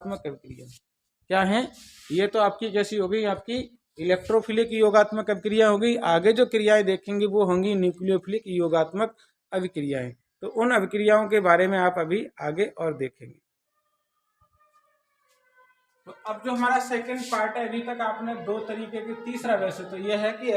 योगात्मक अभिक्रिया क्या है? ये तो आपकी कैसी हो गई, आपकी इलेक्ट्रोफिलिक योगात्मक अभिक्रिया हो गई। आगे जो क्रियाएं देखेंगे वो होंगी न्यूक्लियोफिलिक योगात्मक अभिक्रियाएं। तो उन अभिक्रियाओं के बारे में आप अभी आगे और देखेंगे। तो अब जो हमारा सेकंड पार्ट है, अभी तक आपने दो तरीके के, तीसरा वैसे तो यह है कि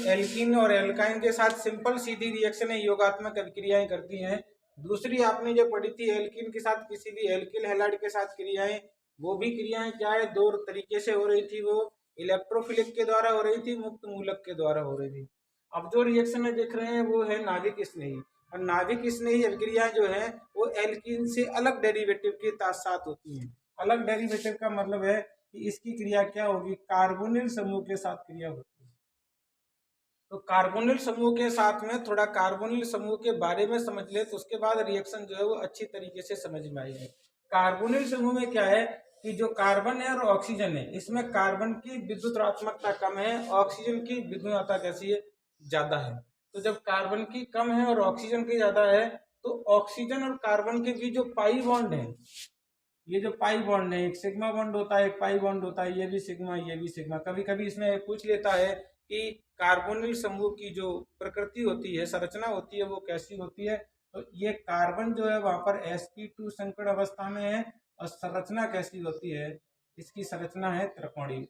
एल्किन और एल्काइन के साथ सिंपल सीधी रिएक्शन योगात्मक अभिक्रियाएं करती हैं। दूसरी आपने जो पढ़ी थी एल्किन के साथ किसी भी एल्किल हैलाइड के साथ क्रियाएं, वो भी क्रियाएं क्या है, दो तरीके से हो रही थी। वो इलेक्ट्रोफिलिक के द्वारा हो रही थी, मुक्त मूलक के द्वारा हो रही थी। अब जो रिएक्शन में देख रहे हैं वो है नाभिक स्नेही। और नाभिक स्नेही अभिक्रियाएं जो है वो एल्किन से अलग डेरिवेटिव के साथ होती हैं। अलग डेरिवेटिव का मतलब है कि इसकी क्रिया क्या होगी, कार्बोनिल समूह के साथ क्रिया होती है। तो कार्बोनिल समूह के साथ में थोड़ा कार्बोनिल समूह के बारे में समझ ले तो उसके बाद रिएक्शन जो है वो अच्छी तरीके से समझ में आएगी। कार्बोनिल समूह में क्या है कि जो कार्बन है और ऑक्सीजन है, इसमें कार्बन की विद्युतात्मकता कम है, ऑक्सीजन की विद्युतात्मकता कैसी है, ज्यादा है। तो जब कार्बन की कम है और ऑक्सीजन की ज्यादा है तो ऑक्सीजन और कार्बन के बीच जो पाई बॉन्ड है, ये जो पाई बॉन्ड है, एक सिग्मा बॉन्ड होता है, एक पाई बॉन्ड होता है, ये भी सिग्मा ये भी सिग्मा। कभी कभी इसमें पूछ लेता है कि कार्बोनिल समूह की जो प्रकृति होती है, संरचना होती है, वो कैसी होती है। तो ये कार्बन जो है वहां पर sp2 संकरण अवस्था में है। और संरचना कैसी होती है, इसकी संरचना है त्रिकोणीय,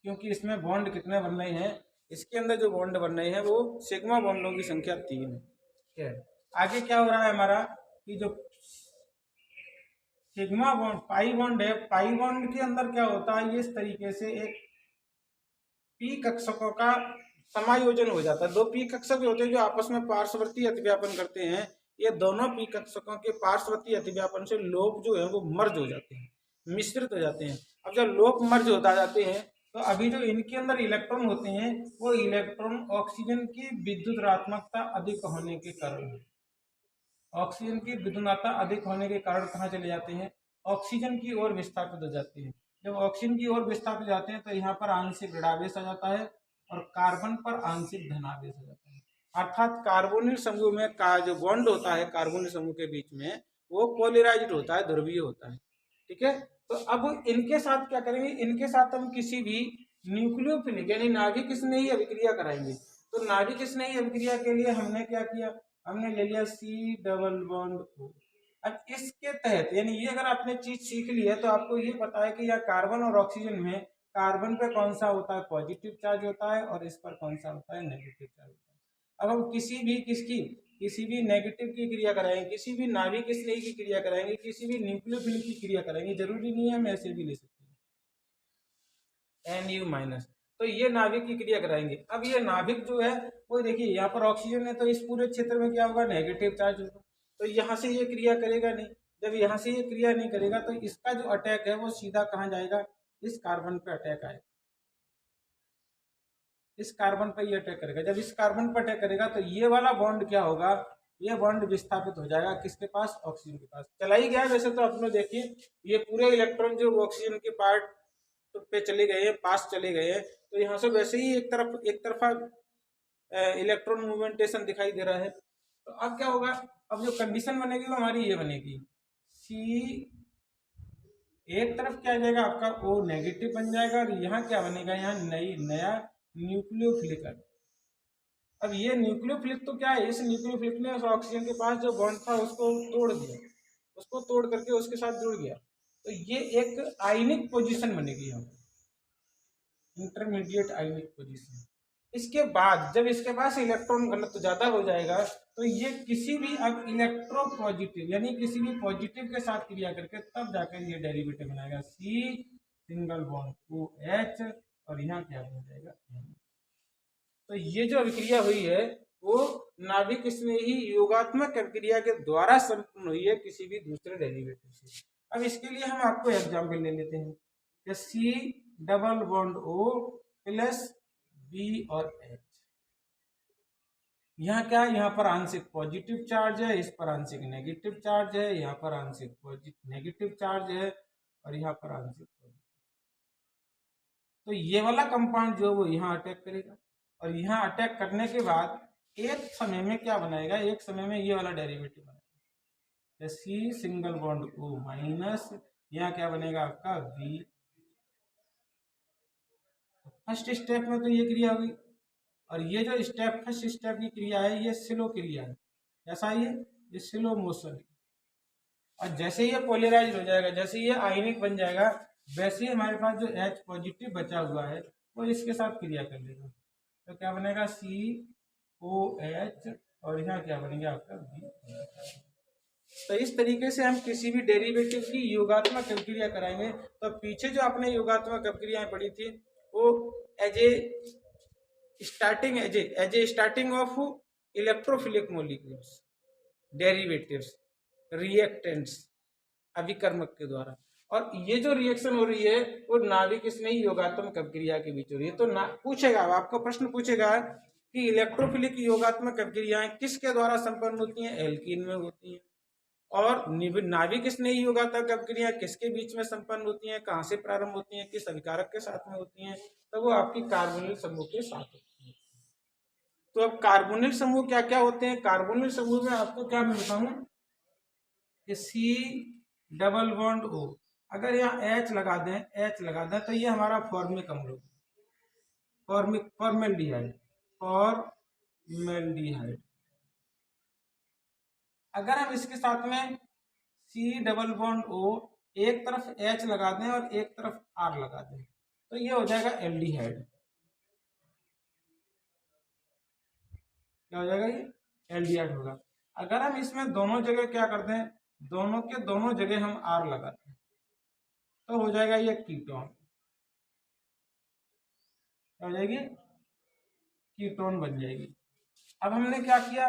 क्योंकि इसमें बॉन्ड कितने बन रहे हैं, इसके अंदर जो बॉन्ड बन रहे हैं वो सिग्मा बॉन्डों की संख्या 3 है। आगे क्या हो रहा है हमारा कि जो सिग्मा बॉन्ड पाई बॉन्ड है, पाई बॉन्ड के अंदर क्या होता है, ये इस तरीके से एक पी कक्षकों का समायोजन हो जाता है। दो पी कक्षक होते हैं जो आपस में पार्श्ववर्ती अतिव्यापन करते हैं। ये दोनों पी कक्षकों के पार्श्ववर्ती अतिव्यापन से लोब जो है वो मर्ज हो जाते हैं, मिश्रित हो जाते हैं। अब जब लोब मर्ज होता जाते हैं तो अभी जो इनके अंदर इलेक्ट्रॉन होते हैं वो इलेक्ट्रॉन ऑक्सीजन की विद्युतात्मकता अधिक होने के कारण, ऑक्सीजन की विद्युतात्मकता अधिक होने के कारण कहाँ चले जाते हैं, ऑक्सीजन की ओर विस्थापित हो जाते हैं। जब ऑक्सीजन की ओर विस्थापित हो जाते हैं तो यहाँ पर आंशिक ऋणावेश आ जाता है और कार्बन पर आंशिक धनावेश आ जाता है। अर्थात कार्बोनिल समूह में का जो बॉन्ड होता है कार्बोनिल समूह के बीच में, वो पोलराइज्ड होता है, ध्रुवीय होता है। ठीक है, तो अब इनके साथ क्या करेंगे, इनके साथ हम किसी भी न्यूक्लियोफिलिक यानी नाभिक स्नेही अभिक्रिया कराएंगे। तो नाभिक स्नेही अभिक्रिया के लिए हमने क्या किया, हमने ले लिया C डबल बॉन्ड O। अब इसके तहत यानी ये अगर आपने चीज सीख ली है तो आपको ये पता है कि यह कार्बन और ऑक्सीजन में कार्बन पे कौन सा होता है, पॉजिटिव चार्ज होता है, और इस पर कौन सा होता है, नेगेटिव चार्ज होता है। अब हम किसी भी नेगेटिव की क्रिया कराएंगे, किसी भी नाभिक स्नेही की क्रिया कराएंगे, किसी भी न्यूक्लियोफिलिक की क्रिया कराएंगे, जरूरी नहीं है हम ऐसे भी ले सकते हैं Nu-। तो ये नाभिक की क्रिया कराएंगे। अब ये नाभिक जो है वो देखिए यहाँ पर ऑक्सीजन है तो इस पूरे क्षेत्र में क्या होगा, नेगेटिव चार्ज होगा। तो यहाँ से ये क्रिया करेगा नहीं। जब यहाँ से ये क्रिया नहीं करेगा तो इसका जो अटैक है वो सीधा कहाँ जाएगा, इस कार्बन पे अटैक आएगा, इस कार्बन पर ये अटैक करेगा। जब इस कार्बन पर अटैक करेगा तो ये वाला बॉन्ड क्या होगा, ये बॉन्ड विस्थापित हो जाएगा किसके पास, ऑक्सीजन के पास। चला ही गया वैसे तो अपने देखिए ये पूरे इलेक्ट्रॉन जो ऑक्सीजन के पार्ट पे चले गए हैं, पास चले गए हैं। तो यहाँ से वैसे ही एक तरफा इलेक्ट्रॉन मूवमेंटेशन दिखाई दे रहा है। तो अब क्या होगा, अब जो कंडीशन बनेगी वो हमारी ये बनेगी, सी एक तरफ क्या आ जाएगा आपका O नेगेटिव बन जाएगा और यहाँ क्या बनेगा, यहाँ नया न्यूक्लियोफिलिक। अब ये न्यूक्लियोफिलिक तो क्या है, इस न्यूक्लियोफिलिक ने उस ऑक्सीजन के पास जो बॉन्ड था उसको तोड़ दिया, उसको तोड़ करके उसके साथ जुड़ गया। तो ये एक आयनिक पोजीशन बनेगी यहाँ, इंटरमीडिएट आयनिक पोजीशन। इसके बाद जब इसके पास इलेक्ट्रॉन घनत्व ज्यादा हो जाएगा तो ये किसी भी अब इलेक्ट्रोपॉजिटिव यानी किसी भी पॉजिटिव के साथ क्रिया करके तब जाकर ये डेरिवेटिव बनाएगा, C सिंगल बॉन्ड OH और यहाँ क्या बन जाएगा N। तो ये जो अभिक्रिया हुई है वो नाभिक स्नेही योगात्मक अभिक्रिया के द्वारा संपन्न हुई है किसी भी दूसरे डेरिवेटिव से। अब इसके लिए हम आपको एग्जाम्पल ले लेते हैं कि C double bond O plus B और H। यहाँ क्या है, यहाँ पर आंशिक पॉजिटिव चार्ज है, इस पर आंशिक नेगेटिव चार्ज है, यहाँ पर आंशिक नेगेटिव चार्ज है और यहाँ पर आंशिक पॉजिटिव। तो ये वाला कंपाउंड जो वो यहाँ अटैक करेगा और यहाँ अटैक करने के बाद एक समय में क्या बनाएगा, एक समय में ये वाला डेरिवेटिव बनाएगा। C single bond O minus, यहाँ क्या बनेगा आपका V। फर्स्ट स्टेप में तो ये क्रिया होगी, और ये जो स्टेप फर्स्ट स्टेप की क्रिया है ये स्लो क्रिया है, ऐसा ये स्लो मोशन। और जैसे ये पोलराइज हो जाएगा, जैसे ये आयनिक बन जाएगा, वैसे ही हमारे पास जो H पॉजिटिव बचा हुआ है वो इसके साथ क्रिया कर लेगा। तो क्या बनेगा COH, और यहाँ क्या बनेगा आपका B। तो इस तरीके से हम किसी भी डेरिवेटिव की योगात्मक अभिक्रिया कराएंगे। तो पीछे जो आपने योगात्मक अभिक्रियाएं पढ़ी थी वो as a starting of electrophilic molecules, derivatives, reactants, अभिकर्मक के द्वारा। और ये जो रिएक्शन हो रही है वो नाभिक स्नेही योगात्मक अभिक्रिया के बीच हो रही है। तो पूछेगा, आपको प्रश्न पूछेगा कि इलेक्ट्रोफिलिक योगात्मक अभिक्रियाएं किसके द्वारा संपन्न होती हैं? एल्कीन में होती हैं। और नाभिक स्नेही योगात्मक अभिक्रियाएं किसके बीच में संपन्न होती हैं, कहाँ से प्रारंभ होती हैं, किस अभिकारक के साथ में होती हैं? तो वो आपकी कार्बोनिल समूह के साथ होती है। तो अब कार्बोनिल समूह क्या क्या होते हैं? कार्बोनिल समूह में आपको क्या मैं बताऊं कि C⋯O, अगर यहाँ H लगा दें तो ये हमारा फॉर्मिक अम्ल होगा, फॉर्मेल्डिहाइड। अगर हम इसके साथ में C⋯O एक तरफ H लगा दें और एक तरफ R लगा दें तो ये हो जाएगा एल्डिहाइड। क्या हो जाएगा? ये एल्डिहाइड होगा। अगर हम इसमें दोनों जगह क्या कर दें, दोनों के दोनों जगह हम R लगा दें तो हो जाएगा ये कीटोन। क्या हो जाएगी? कीटोन बन जाएगी। अब हमने क्या किया,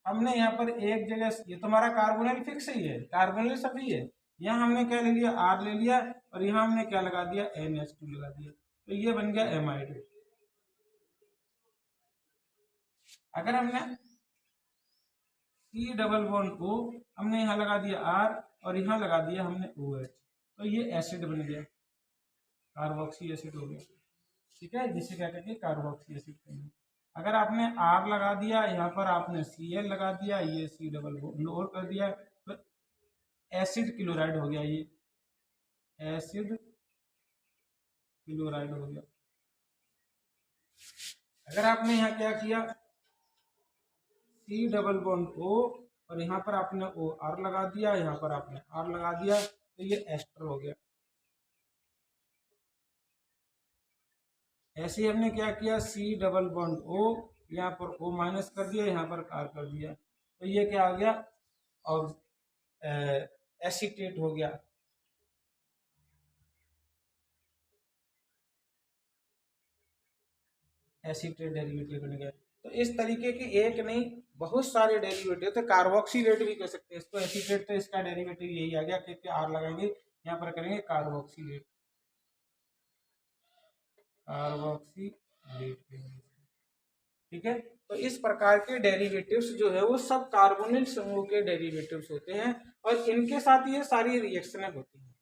हमने यहाँ पर एक जगह, ये तुम्हारा कार्बोनिल फिक्स ही है, कार्बोनिल सभी है, यहाँ हमने क्या ले लिया? R ले लिया, और यहाँ हमने क्या लगा दिया? NH2 लगा दिया, तो ये बन गया एमाइड। अगर हमने C⋯O हमने यहाँ लगा दिया R और यहाँ लगा दिया हमने OH, तो ये एसिड बन गया, कार्बोक्सी एसिड हो गया। ठीक है, जिसे क्या कहते हैं? कार्बोक्सी एसिड कहेंगे। अगर आपने R लगा दिया, यहाँ पर आपने Cl लगा दिया, ये C⋯O कर दिया, तो एसिड क्लोराइड हो गया, ये एसिड क्लोराइड हो गया। अगर आपने यहाँ क्या किया, C⋯O और यहाँ पर आपने OR लगा दिया, यहाँ पर आपने R लगा दिया, तो ये एस्टर हो गया। ऐसे ही हमने क्या किया, C⋯O, यहाँ पर O माइनस कर दिया, यहाँ पर R कर दिया, तो ये क्या हो गया? और एसीटेट हो गया। एसीटेट डेरिवेटिव बन गया। तो इस तरीके की एक नहीं बहुत सारे डेरिवेटिव थे। कार्बोक्सीलेट भी कह सकते हैं इसको, एसीटेट तो इसका डेरिवेटिव यही आ गया, क्योंकि R लगाएंगे, यहाँ पर करेंगे कार्बोक्सीलेट, ठीक है। तो इस प्रकार के डेरिवेटिव्स जो है वो सब कार्बोनिल समूह के डेरिवेटिव्स होते हैं, और इनके साथ ये सारी रिएक्शनें होती हैं।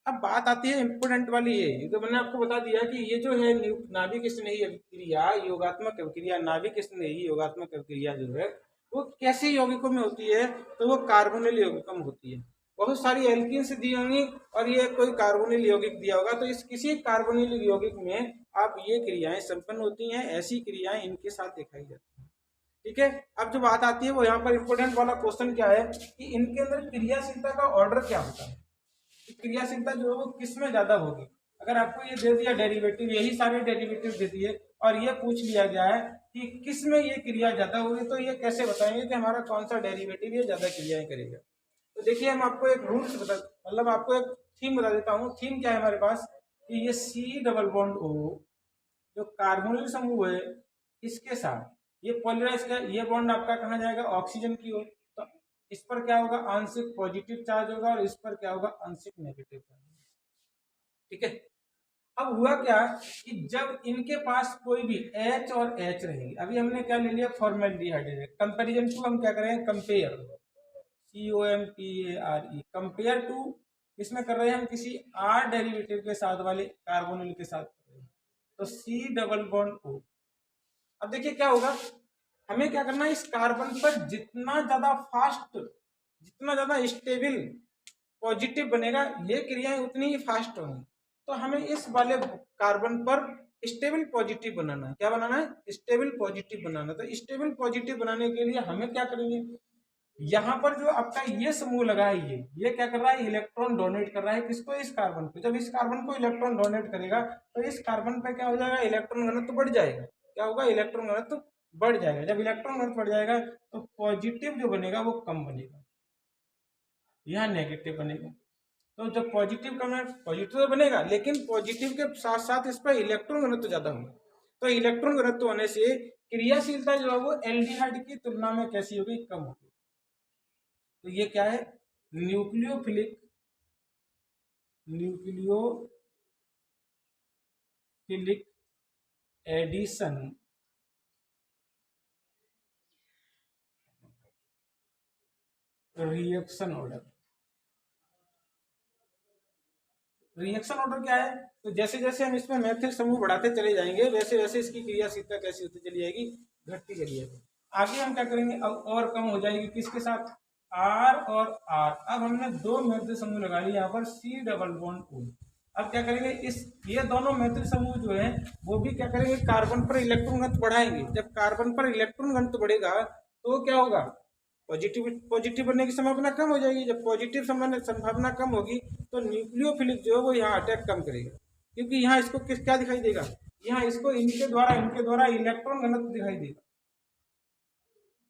अब बात आती है इम्पोर्टेंट वाली, ये तो मैंने आपको बता दिया कि ये जो है नाभिक स्नेही अभिक्रिया, योगात्मक अभिक्रिया, नाभिक स्नेही योगात्मक अभिक्रिया जो है वो कैसे यौगिकों में होती है, तो वो कार्बोनिल यौगिकों में होती है। बहुत सारी एल्कीन्स दी होंगी और ये कोई कार्बोनिल यौगिक दिया होगा, तो इस किसी कार्बोनिल यौगिक में आप ये क्रियाएं संपन्न होती हैं, ऐसी क्रियाएं इनके साथ दिखाई जाती हैं। ठीक है, अब जो बात आती है वो यहाँ पर इम्पोर्टेंट वाला क्वेश्चन क्या है कि इनके अंदर क्रियाशीलता का ऑर्डर क्या होता है, क्रियाशीलता जो है वो किस में ज्यादा होगी। अगर आपको ये दे दिया डेरिवेटिव, यही सारे डेरिवेटिव दे दिए, और ये पूछ लिया गया है कि किस में ये क्रिया ज्यादा होगी, तो ये कैसे बताएंगे कि हमारा कौन सा डेरिवेटिव ये ज्यादा क्रियाएं करेगा। तो देखिए, हम आपको एक रूल्स बता, मतलब आपको एक थीम बता देता हूँ। थीम क्या है हमारे पास कि ये C⋯O जो कार्बोनिल समूह है इसके साथ ये पोलराइज का, ये बॉन्ड आपका कहाँ जाएगा? ऑक्सीजन की ओर। तो इस पर क्या होगा? आंशिक पॉजिटिव चार्ज होगा, और इस पर क्या होगा? आंशिक नेगेटिव चार्ज। ठीक है, अब हुआ क्या कि जब इनके पास कोई भी H और H रहेगी, अभी हमने क्या ले लिया? फॉर्मेल्डिहाइड। कंपेरिजन टू हम क्या करेंगे? कंपेयर, COMPARE, कंपेयर टू इसमें कर रहे हैं हम किसी R डेरिवेटिव के साथ वाले कार्बोनिल के साथ कर रहे हैं, तो C⋯O। अब देखिए क्या होगा, हमें क्या करना है, इस कार्बन पर जितना ज्यादा फास्ट जितना ज्यादा स्टेबल पॉजिटिव बनेगा ये क्रियाएं उतनी ही फास्ट होंगी। तो हमें इस वाले कार्बन पर स्टेबल पॉजिटिव बनाना है। क्या बनाना है? स्टेबल पॉजिटिव बनाना। तो स्टेबल पॉजिटिव बनाने के लिए हमें क्या करेंगे, यहाँ पर जो आपका ये समूह लगा है, ये क्या कर रहा है, इलेक्ट्रॉन डोनेट कर रहा है किसको, इस कार्बन को। जब इस कार्बन को इलेक्ट्रॉन डोनेट करेगा तो इस कार्बन पे क्या हो जाएगा, इलेक्ट्रॉन घनत्व बढ़ जाएगा। क्या होगा, इलेक्ट्रॉन घनत्व बढ़ जाएगा। जब इलेक्ट्रॉन घनत्व बढ़ जाएगा तो पॉजिटिव जो बनेगा वो कम बनेगा, यहाँ नेगेटिव बनेगा। तो जब पॉजिटिव कम है, पॉजिटिव तो बनेगा लेकिन पॉजिटिव के साथ साथ इस पर इलेक्ट्रॉन घनत्व ज्यादा होगा। तो इलेक्ट्रॉन घनत्व होने से क्रियाशीलता जो है वो एल्डिहाइड की तुलना में कैसी होगी, कम होगी। तो ये क्या है, nucleophilic addition reaction order. Reaction order क्या है, तो जैसे जैसे हम इसमें मैथिल समूह बढ़ाते चले जाएंगे वैसे वैसे इसकी क्रियाशीलता कैसी होती चली जाएगी, घटती चली जाएगी। आगे हम क्या करेंगे, अब और कम हो जाएगी किसके साथ, आर और आर। अब हमने दो मैथिल समूह लगा लिए यहाँ पर सी डबल बॉन्ड ओ। अब क्या करेंगे, इस ये दोनों मैथिल समूह जो है वो भी क्या करेंगे, कार्बन पर इलेक्ट्रॉन घनत्व बढ़ाएंगे। जब कार्बन पर इलेक्ट्रॉन घनत्व बढ़ेगा तो क्या होगा, पॉजिटिव बनने की संभावना कम हो जाएगी। जब पॉजिटिव संभावना कम होगी तो न्यूक्लियोफिलिक जो है वो यहाँ अटैक कम करेगा, क्योंकि यहाँ इसको क्या दिखाई देगा, यहाँ इसको इनके द्वारा इलेक्ट्रॉन घनत्व दिखाई देगा।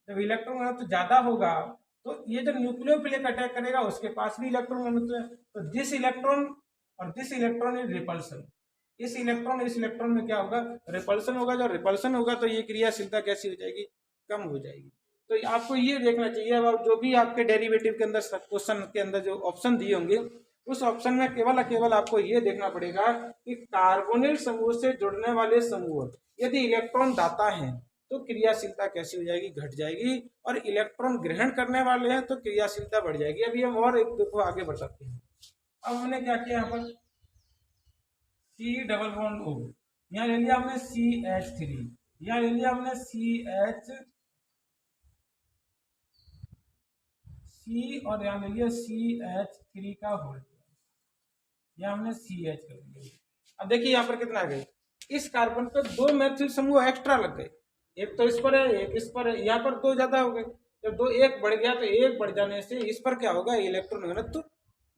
जब इलेक्ट्रॉन घनत्व ज्यादा होगा तो ये जब न्यूक्लियोफिलिक अटैक करेगा उसके पास भी इलेक्ट्रॉन घनत्व है, तो दिस इलेक्ट्रॉन इज रिपल्सन। इस इलेक्ट्रॉन में क्या होगा, रिपल्सन होगा। जब रिपल्सन होगा तो ये क्रियाशीलता कैसी हो जाएगी, कम हो जाएगी। तो आपको ये देखना चाहिए, अब जो भी आपके डेरिवेटिव के अंदर क्वेश्चन के अंदर जो ऑप्शन दिए होंगे उस ऑप्शन में केवल आपको ये देखना पड़ेगा कि कार्बोनिल समूह से जुड़ने वाले समूह यदि इलेक्ट्रॉन दाता है तो क्रियाशीलता कैसी हो जाएगी, घट जाएगी, और इलेक्ट्रॉन ग्रहण करने वाले हैं तो क्रियाशीलता बढ़ जाएगी। अभी हम और एक देखो आगे बढ़ सकते हैं। अब हमने क्या किया, यहाँ पर सी डबल बॉन्ड ओ, यहाँ ले लिया हमने CH3, यहाँ ले लिया हमने C और यहाँ ले लिया CH3 का होल, यहाँ हमने CH कर लिया। अब देखिए यहाँ पर कितना आ गए, इस कार्बन पर दो मैथिल समूह एक्स्ट्रा लग गए, एक तो इस पर है एक इस पर है, यहाँ पर दो ज्यादा हो गए। जब दो एक बढ़ गया तो एक बढ़ जाने से इस पर क्या होगा, इलेक्ट्रॉन घनत्व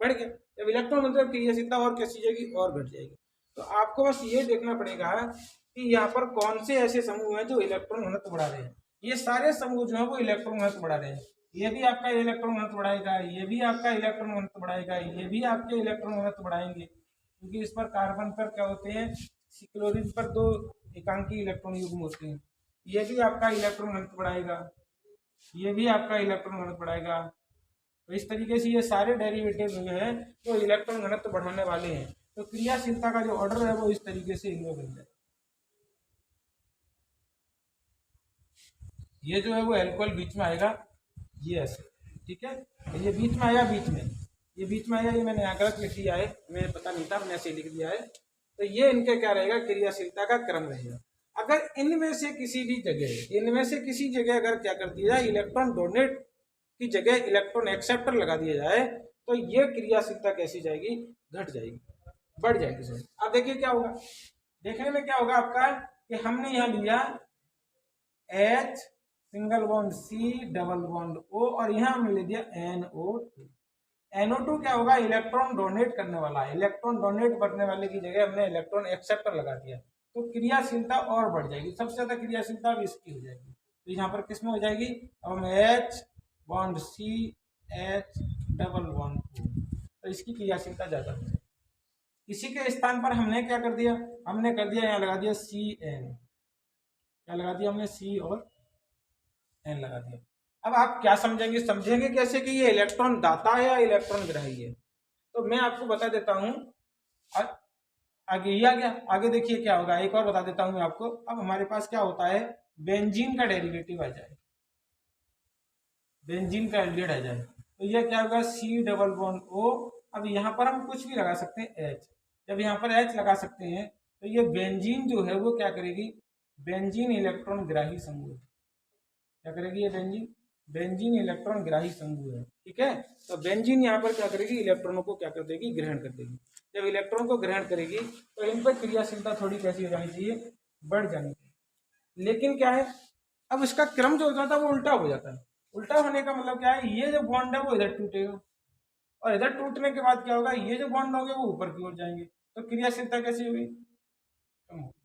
बढ़ गया। जब इलेक्ट्रॉन घनत्व क्रियाशीलता और कैसी जाएगी, और घट जाएगी। तो आपको बस ये देखना पड़ेगा कि यहाँ पर कौन से ऐसे समूह हैं जो इलेक्ट्रॉन घनत्व बढ़ा रहे हैं। ये सारे समूह जो है वो इलेक्ट्रॉन घनत्व बढ़ा रहे हैं। ये भी आपका इलेक्ट्रॉन घनत्व बढ़ाएगा, ये भी आपका इलेक्ट्रॉन घनत्व बढ़ाएगा, ये भी आपके इलेक्ट्रॉन घनत्व बढ़ाएंगे, क्योंकि इस पर कार्बन पर क्या होते हैं, क्लोरीन पर दो एकांकी इलेक्ट्रॉन युग्म होते हैं। ये भी आपका इलेक्ट्रॉन घनत्व बढ़ाएगा, ये भी आपका इलेक्ट्रॉन घनत्व बढ़ाएगा। तो इस तरीके से ये सारे डेरिवेटिव जो है वो इलेक्ट्रॉन घनत्व बढ़ाने वाले हैं। तो क्रियाशीलता का जो ऑर्डर है वो इस तरीके से इनमें बन जाए। ये जो है वो एल्कोहल बीच में आएगा, ये ऐसे, ठीक है। ये बीच में आया, ये बीच में आया, ये मैंने यहाँ गलत लिख दिया है, मुझे पता नहीं था, मैंने ऐसे लिख दिया है। तो ये इनके क्या रहेगा, क्रियाशीलता का क्रम रहेगा। अगर इनमें से किसी जगह अगर क्या कर दिया जाए, इलेक्ट्रॉन डोनेट की जगह इलेक्ट्रॉन एक्सेप्टर लगा दिया जाए तो ये क्रियाशीलता कैसी जाएगी, घट जाएगी, बढ़ जाएगी सर। अब देखिए क्या होगा, देखने में क्या होगा आपका कि हमने यहाँ लिया H single bond C double bond O और यहाँ हमने ले दिया NO2। NO2 क्या होगा, इलेक्ट्रॉन डोनेट करने वाला है। इलेक्ट्रॉन डोनेट करने वाले की जगह हमने इलेक्ट्रॉन एक्सेप्टर लगा दिया, तो क्रियाशीलता और बढ़ जाएगी। सबसे ज्यादा क्रियाशीलता अब इसकी हो जाएगी। तो यहाँ पर किसमें हो जाएगी, अब हम H bond C H double bond O, तो इसकी क्रियाशीलता ज्यादा हो जाएगी। इसी के स्थान पर हमने क्या कर दिया, हमने कर दिया यहाँ लगा दिया CN, क्या लगा दिया हमने, C और N लगा दिया। अब आप क्या समझेंगे कैसे कि ये इलेक्ट्रॉन दाता है या इलेक्ट्रॉन ग्राही है। तो मैं आपको बता देता हूं, आगे ये आ गया। आगे देखिए क्या होगा, एक और बता देता हूं मैं आपको। अब हमारे पास क्या होता है, बेंजीन का डेरिवेटिव आ जाए, बेंजीन का एल्डिहाइड आ जाए, तो ये क्या होगा, C डबल बॉन्ड O। अब यहाँ पर हम कुछ भी लगा सकते हैं H, जब यहाँ पर H लगा सकते हैं तो ये बेंजीन जो है वो क्या करेगी, बेंजीन इलेक्ट्रॉन ग्राही समूह, क्या करेगी ये बेंजीन बेंजीन इलेक्ट्रॉन ग्राही समूह है, ठीक है। तो बेंजीन यहाँ पर क्या करेगी, इलेक्ट्रॉनों को क्या कर देगी, ग्रहण कर देगी। जब इलेक्ट्रॉन को ग्रहण करेगी तो इन पर क्रियाशीलता थोड़ी कैसी हो जानी चाहिए, बढ़ जानी चाहिए। लेकिन क्या है, अब इसका क्रम जो होता था वो उल्टा हो जाता है। उल्टा होने का मतलब क्या है, ये जो बॉन्ड है वो इधर टूटेगा और इधर टूटने के बाद क्या होगा, ये जो बॉन्ड होंगे वो ऊपर की ओर जाएंगे। तो क्रियाशीलता कैसी होगी, कम होगी।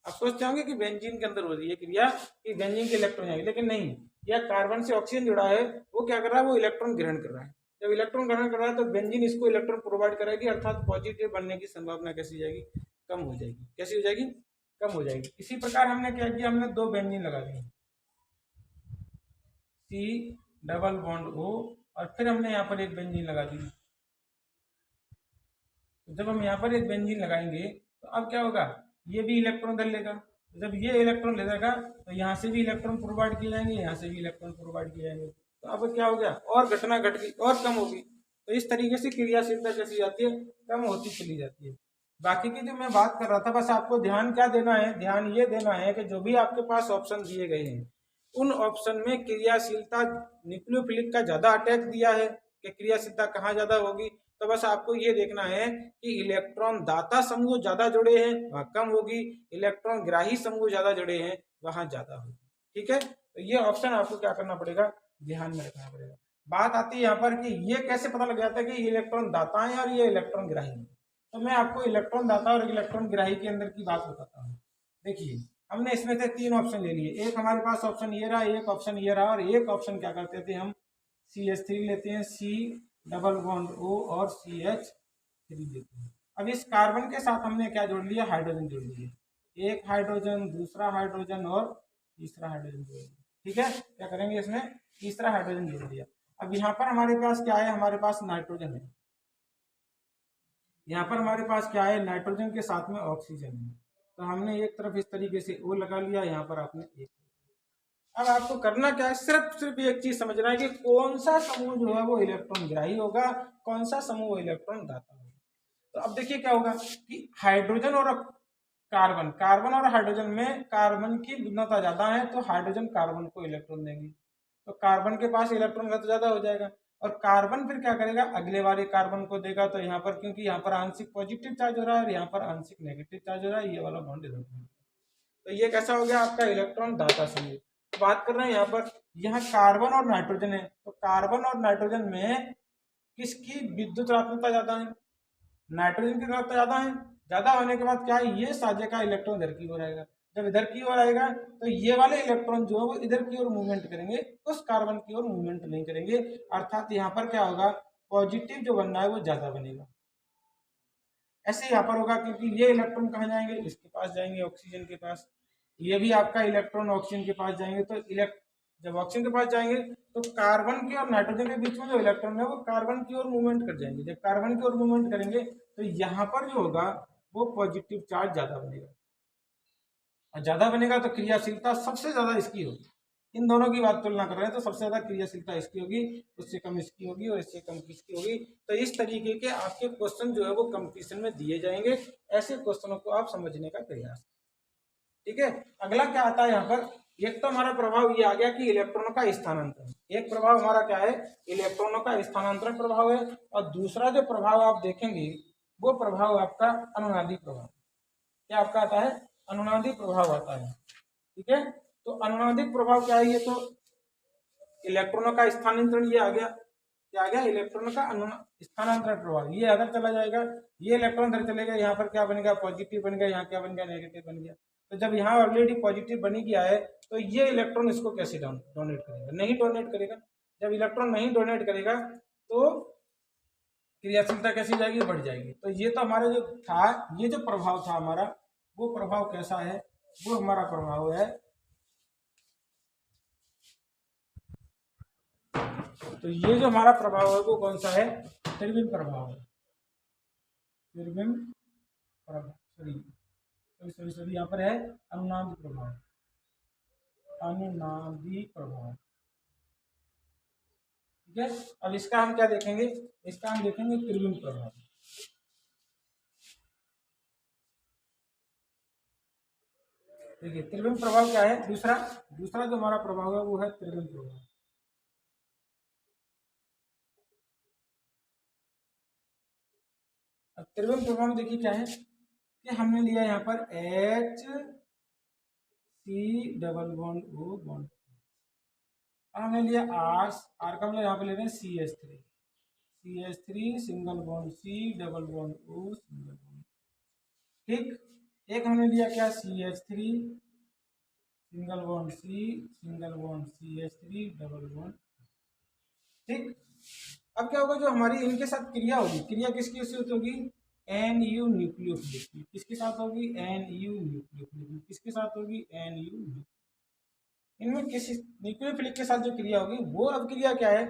आप सोचते होंगे कि बेंजीन के अंदर हो रही है क्रिया कि बेंजीन के इलेक्ट्रॉन जाएंगे, लेकिन नहीं, यह कार्बन से ऑक्सीजन जुड़ा है, वो क्या कर रहा है, वो इलेक्ट्रॉन ग्रहण कर रहा है। जब इलेक्ट्रॉन ग्रहण कर रहा है तो बेंजीन इसको इलेक्ट्रॉन प्रोवाइड करेगी, अर्थात पॉजिटिव बनने की संभावना कैसी हो जाएगी, कम हो जाएगी। कैसी हो जाएगी, कम हो जाएगी। इसी प्रकार हमने क्या किया, हमने दो बेंजीन लगा दिए, सी डबल बॉन्ड ओ, और फिर हमने यहाँ पर एक बेंजीन लगा दी। जब हम यहाँ पर एक बेंजीन लगाएंगे तो अब क्या होगा, ये भी इलेक्ट्रॉन धर लेगा। जब ये इलेक्ट्रॉन ले लेगा तो यहाँ से भी इलेक्ट्रॉन प्रोवाइड किए जाएंगे, यहाँ से भी इलेक्ट्रॉन प्रोवाइड किए जाएंगे। तो अब क्या हो गया, और घटना घट गई और कम होगी। तो इस तरीके से क्रियाशीलता कैसी जाती है, कम होती चली जाती है। बाकी की जो मैं बात कर रहा था, बस आपको ध्यान क्या देना है, ध्यान ये देना है कि जो भी आपके पास ऑप्शन दिए गए हैं उन ऑप्शन में क्रियाशीलता न्यूक्लियोफिलिक का ज्यादा अटैच दिया है कि क्रियाशीलता कहाँ ज्यादा होगी। तो बस आपको ये देखना है कि इलेक्ट्रॉन दाता समूह ज्यादा जुड़े हैं वहां कम होगी, इलेक्ट्रॉन ग्राही समूह ज्यादा जुड़े हैं वहां ज्यादा होगी, ठीक है। तो ये ऑप्शन आपको क्या करना पड़ेगा, ध्यान में रखना पड़ेगा। बात आती है यहाँ पर कि ये कैसे पता लग जाता है कि ये इलेक्ट्रॉन दाता है और ये इलेक्ट्रॉन ग्राही है। तो मैं आपको इलेक्ट्रॉन दाता और इलेक्ट्रॉन ग्राही के अंदर की बात बताता हूँ। देखिए, हमने इसमें से तीन ऑप्शन ले लिए, एक हमारे पास ऑप्शन ये रहा, एक ऑप्शन ये रहा, और एक ऑप्शन क्या करते थे हम, CH3 लेते हैं, C डबल बॉन्ड O और CH3 लेते हैं। अब इस कार्बन के साथ हमने क्या जोड़ लिया, हाइड्रोजन जोड़ लिया, एक हाइड्रोजन, दूसरा हाइड्रोजन और तीसरा हाइड्रोजन जोड़ लिया, ठीक है। क्या करेंगे, इसमें तीसरा हाइड्रोजन जोड़ दिया। अब यहाँ पर हमारे पास क्या है, हमारे पास नाइट्रोजन है, यहाँ पर हमारे पास क्या है, नाइट्रोजन के साथ में ऑक्सीजन है। तो हमने एक तरफ इस तरीके से O लगा लिया, यहाँ पर आपने एक। अब आपको करना क्या है, सिर्फ एक चीज समझना है कि कौन सा समूह जो है वो इलेक्ट्रॉन ग्राही होगा, कौन सा समूह इलेक्ट्रॉन दाता होगा। तो अब देखिए क्या होगा कि हाइड्रोजन और कार्बन, कार्बन और हाइड्रोजन में कार्बन की भिन्नता ज्यादा है, तो हाइड्रोजन कार्बन को इलेक्ट्रॉन देंगे, तो कार्बन के पास इलेक्ट्रॉन घनत्व ज्यादा हो जाएगा। और कार्बन फिर क्या करेगा, अगले वाले कार्बन को देगा। तो यहाँ पर क्योंकि यहाँ पर आंशिक पॉजिटिव चार्ज हो रहा है और यहाँ पर आंशिक नेगेटिव चार्ज हो रहा है, ये वाला बॉन्ड इधर। तो ये कैसा हो गया आपका इलेक्ट्रॉन दाता समूह। बात कर रहे हैं यहाँ पर, यहाँ कार्बन और नाइट्रोजन है, तो कार्बन और नाइट्रोजन में किसकी विद्युत ऋणात्मकता ज्यादा है, नाइट्रोजन की ऋणात्मकता ज्यादा है। ज्यादा होने के बाद क्या है, ये साझे का इलेक्ट्रॉन इधर की ओर आएगा। जब इधर की ओर आएगा तो ये वाले इलेक्ट्रॉन जो है वो इधर की ओर मूवमेंट करेंगे, उस कार्बन की ओर मूवमेंट नहीं करेंगे। अर्थात यहाँ पर क्या होगा, पॉजिटिव जो बनना है वो ज्यादा बनेगा। ऐसे यहाँ पर होगा क्योंकि ये इलेक्ट्रॉन कहाँ जाएंगे, इसके पास जाएंगे, ऑक्सीजन के पास। ये भी आपका इलेक्ट्रॉन ऑक्सीजन के पास जाएंगे। तो जब ऑक्सीजन के पास जाएंगे तो कार्बन की और नाइट्रोजन के बीच में जो इलेक्ट्रॉन है वो कार्बन की ओर मूवमेंट कर जाएंगे। जब कार्बन की ओर मूवमेंट करेंगे तो यहाँ पर जो होगा वो पॉजिटिव चार्ज ज्यादा बनेगा, और ज्यादा बनेगा तो क्रियाशीलता सबसे ज्यादा इसकी होगी। इन दोनों की बात तुलना कर रहे हैं तो सबसे ज्यादा क्रियाशीलता इसकी होगी, उससे कम इसकी होगी और इससे कम किसकी होगी। तो इस तरीके के आपके क्वेश्चन जो है वो कंपटीशन में दिए जाएंगे। ऐसे क्वेश्चनों को आप समझने का प्रयास, ठीक है। अगला क्या आता है यहाँ पर, एक तो हमारा प्रभाव ये आ गया कि इलेक्ट्रॉनों का स्थानांतरण। एक प्रभाव हमारा क्या है, इलेक्ट्रॉनों का स्थानांतरण प्रभाव है। और दूसरा जो प्रभाव आप देखेंगे वो प्रभाव आपका अनुनादी प्रभाव। क्या आपका आता है, अनुनादी प्रभाव आता है, ठीक है। तो अनुनादिक प्रभाव क्या है, ये तो इलेक्ट्रॉनों का स्थानांतरण, ये आ गया, क्या आ गया, इलेक्ट्रॉनों का स्थानांतरण प्रभाव। ये अगर चला जाएगा, ये इलेक्ट्रॉन इधर चलेगा, यहाँ पर क्या बनेगा, पॉजिटिव बन गया, यहाँ क्या बन गया, नेगेटिव बन गया। तो जब यहाँ ऑलरेडी पॉजिटिव बनी गया है तो ये इलेक्ट्रॉन इसको कैसे डोनेट करेगा, नहीं डोनेट करेगा। जब इलेक्ट्रॉन नहीं डोनेट करेगा तो क्रियाशीलता कैसी जाएगी, बढ़ जाएगी। तो ये तो हमारा जो था, ये जो प्रभाव था हमारा, वो प्रभाव कैसा है, वो हमारा प्रभाव है, तो ये जो हमारा प्रभाव है वो कौन सा है, त्रिविम प्रभाव है। त्रिविम प्रभाव, सॉरी यहाँ पर है अनुनादी प्रभाव, अनुनादी प्रभाव, ठीक है। अब इसका हम क्या देखेंगे, इसका हम देखेंगे त्रिविम प्रभाव। देखिए त्रिविम प्रभाव क्या है, दूसरा जो हमारा प्रभाव है वो है त्रिविम प्रभाव। त्रिविम प्रभाव में देखिए क्या है कि हमने लिया यहाँ पर H C double bond O bond, हमने लिया R का मतलब यहाँ पे ले रहे हैं CH3 single bond C double bond O single bond, ठीक। एक हमने लिया क्या CH3 single bond C single bond CH3 double bond, ठीक। अब क्या होगा, जो हमारी इनके साथ क्रिया होगी, क्रिया किसकी साथ होगी, NU न्यूक्लियोफिलिक की। किसके साथ होगी, NU न्यूक्लियोफिलिक। किसके साथ होगी, NU। इनमें किसी न्यूक्लियोफिलिक के साथ जो क्रिया होगी वो, अब क्रिया क्या है,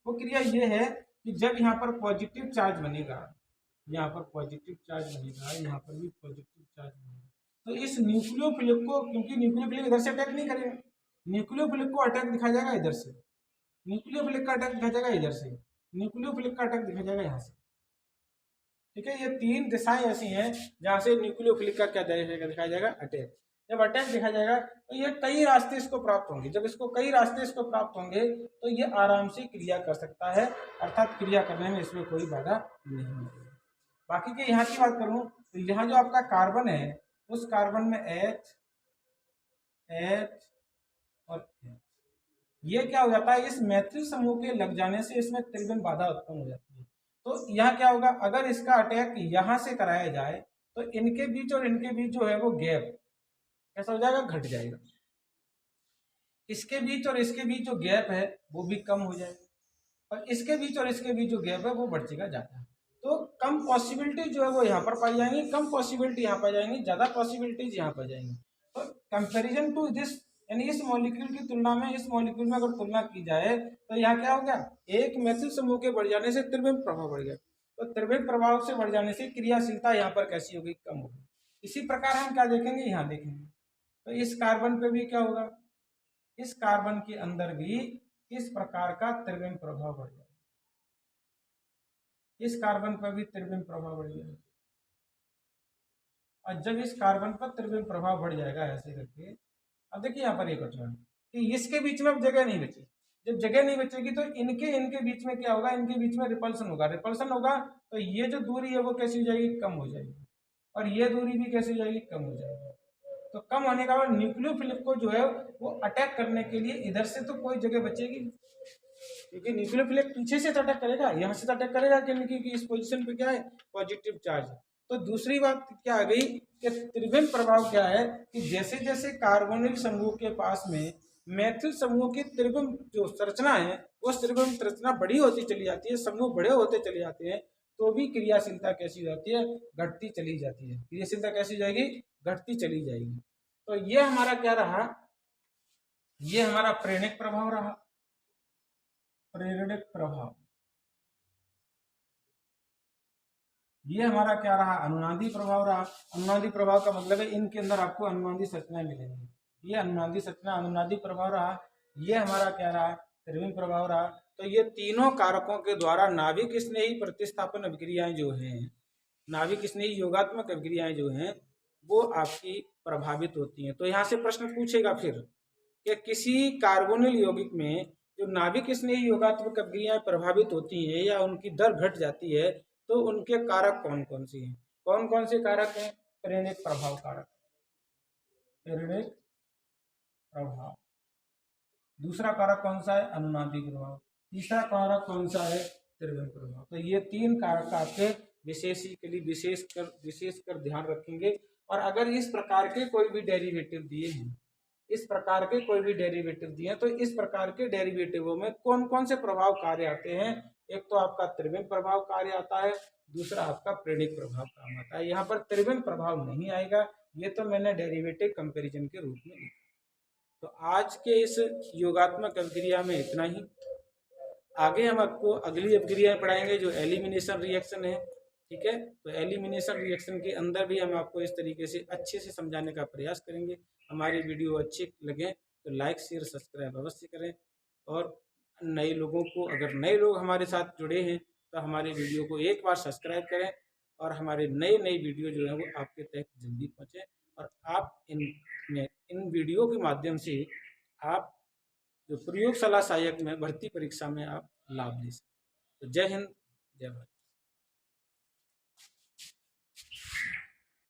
वो क्रिया ये है कि जब यहाँ पर पॉजिटिव चार्ज बनेगा, यहाँ पर पॉजिटिव चार्ज बनेगा, यहाँ पर भी पॉजिटिव चार्ज बनेगा, तो इस न्यूक्लियोफिलिक को, क्योंकि न्यूक्लियोफिलिक इधर से अटैक नहीं करेगा, न्यूक्लियोफिलिक को अटैक दिखाया जाएगा इधर से, न्यूक्लियोफिलिक का अटैक दिखाया जाएगा इधर से, न्यूक्लियोफिलिक का अटैक दिखाया जाएगा यहाँ से, ठीक है। ये तीन दिशाएं ऐसी हैं जहाँ से न्यूक्लियोफिलिक का क्या दिखाया जाएगा, अटैक। जब अटैक दिखाया जाएगा तो ये कई रास्ते इसको प्राप्त होंगे, जब इसको कई रास्ते इसको प्राप्त होंगे तो ये आराम से क्रिया कर सकता है, अर्थात क्रिया करने में इसमें कोई बाधा नहीं है। बाकी के यहाँ की बात करूँ तो यहाँ जो आपका कार्बन है, उस कार्बन में H और H, ये क्या हो जाता है, इस मैथिल समूह के लग जाने से इसमें त्रिविम बाधा उत्पन्न हो जाती है। तो यहाँ क्या होगा, अगर इसका अटैक यहाँ से कराया जाए तो इनके बीच और इनके बीच जो है वो गैप कैसा हो जाएगा, घट जाएगा। इसके बीच और इसके बीच जो गैप है वो भी कम हो जाएगा, और इसके बीच और इसके बीच जो गैप है वो बढ़ेगा जाता है। तो कम पॉसिबिलिटी जो है वो यहाँ पर पाई जाएंगी, कम पॉसिबिलिटी यहाँ पाई जाएंगी, ज्यादा पॉसिबिलिटीज यहाँ पाई जाएंगी। तो कंपेरिजन टू दिस, यानी इस मॉलिक्यूल की तुलना में इस मॉलिक्यूल में अगर तुलना की जाए तो यहाँ क्या हो गया, एक मैथिल समूह के बढ़ जाने से त्रिविम प्रभाव बढ़ गया, तो त्रिविम प्रभाव से बढ़ जाने से क्रियाशीलता यहाँ पर कैसी होगी, कम होगी। इसी प्रकार हम क्या देखेंगे, यहाँ देखेंगे तो इस कार्बन पे भी क्या होगा, इस कार्बन के अंदर भी इस प्रकार का त्रिविम प्रभाव बढ़ जाएगा, इस कार्बन पर भी त्रिविम प्रभाव बढ़ जाएगा। और जब इस कार्बन पर त्रिविम प्रभाव बढ़ जाएगा ऐसे करके, अब देखिए यहाँ पर एक घटना कि इसके बीच में अब जगह नहीं बची, जब जगह नहीं बचेगी तो इनके बीच में क्या होगा, इनके बीच में रिपल्सन होगा, रिपल्सन होगा तो ये जो दूरी है वो कैसी हो जाएगी, कम हो जाएगी, और ये दूरी भी कैसी हो जाएगी, कम हो जाएगी। तो कम होने का बाद न्यूक्लियोफिलिक को जो है वो अटैक करने के लिए इधर से तो कोई जगह बचेगी, क्योंकि न्यूक्लियोफिलिक पीछे से अटैक करेगा, यहाँ से अटैक करेगा, क्योंकि इस पोजीशन पे क्या है, पॉजिटिव चार्ज। तो दूसरी बात क्या आ गई कि त्रिविम प्रभाव क्या है कि जैसे जैसे कार्बोनिल समूह के पास में मैथिल समूह की त्रिविम जो संरचना है, वो त्रिविम संरचना बड़ी होती चली जाती है, समूह बड़े होते चले जाते हैं, तो भी क्रियाशीलता कैसी जाती है, घटती चली जाती है, क्रियाशीलता कैसी जाएगी, घटती चली जाएगी। तो ये हमारा क्या रहा, ये हमारा प्रेरक प्रभाव रहा, प्रेरक प्रभाव। ये हमारा क्या रहा, अनुनादी प्रभाव रहा। अनुनादी प्रभाव का मतलब है इनके अंदर आपको अनुनादी संरचनाएं मिलेंगी, ये अनुनादी संरचना अनुनादी प्रभाव रहा। ये हमारा क्या रहा, त्रिविम प्रभाव रहा। तो ये तीनों कारकों के द्वारा नाभिक स्नेही प्रतिस्थापन अभिक्रियाएं जो हैं, नाभिक स्नेही योगात्मक अभिक्रियाएं जो हैं वो आपकी प्रभावित होती हैं। तो यहाँ से प्रश्न पूछेगा फिर कि किसी कार्बोनिल यौगिक में जो नाभिक स्नेही योगात्मक अभिक्रियाएं प्रभावित होती हैं या उनकी दर घट जाती है, तो उनके कारक कौन कौन से हैं, कौन कौन से कारक हैं, प्रेरक प्रभाव कारक, प्रेरक प्रभाव। दूसरा कारक कौन सा है, अनुनादी प्रभाव। तीसरा कारक कौन सा है, त्रिविम प्रभाव। तो ये तीन कारक आपके विशेषकर ध्यान रखेंगे। और अगर इस प्रकार के कोई भी डेरिवेटिव दिए हैं, इस प्रकार के कोई भी डेरिवेटिव दिए हैं, तो इस प्रकार के डेरिवेटिवों में कौन कौन से प्रभाव कार्य आते हैं, एक तो आपका त्रिविम प्रभाव कार्य आता है, दूसरा आपका प्रेरक प्रभाव काम आता है। यहाँ पर त्रिविम प्रभाव नहीं आएगा, ये तो मैंने डेरिवेटिव कंपैरिजन के रूप में लिखा। तो आज के इस योगात्मक अभिक्रिया में इतना ही। आगे हम आपको अगली अभिक्रिया पढ़ाएंगे जो एलिमिनेशन रिएक्शन है, ठीक है। तो एलिमिनेशन रिएक्शन के अंदर भी हम आपको इस तरीके से अच्छे से समझाने का प्रयास करेंगे। हमारी वीडियो अच्छी लगे तो लाइक शेयर सब्सक्राइब अवश्य करें, और नए लोगों को, अगर नए लोग हमारे साथ जुड़े हैं तो हमारे वीडियो को एक बार सब्सक्राइब करें, और हमारे नए वीडियो जो है वो आपके तक जल्दी पहुँचे, और आप इन वीडियो के माध्यम से आप जो प्रयोगशाला सहायक में भर्ती परीक्षा में आप लाभ ले सकते। तो जय हिंद, जय भारत।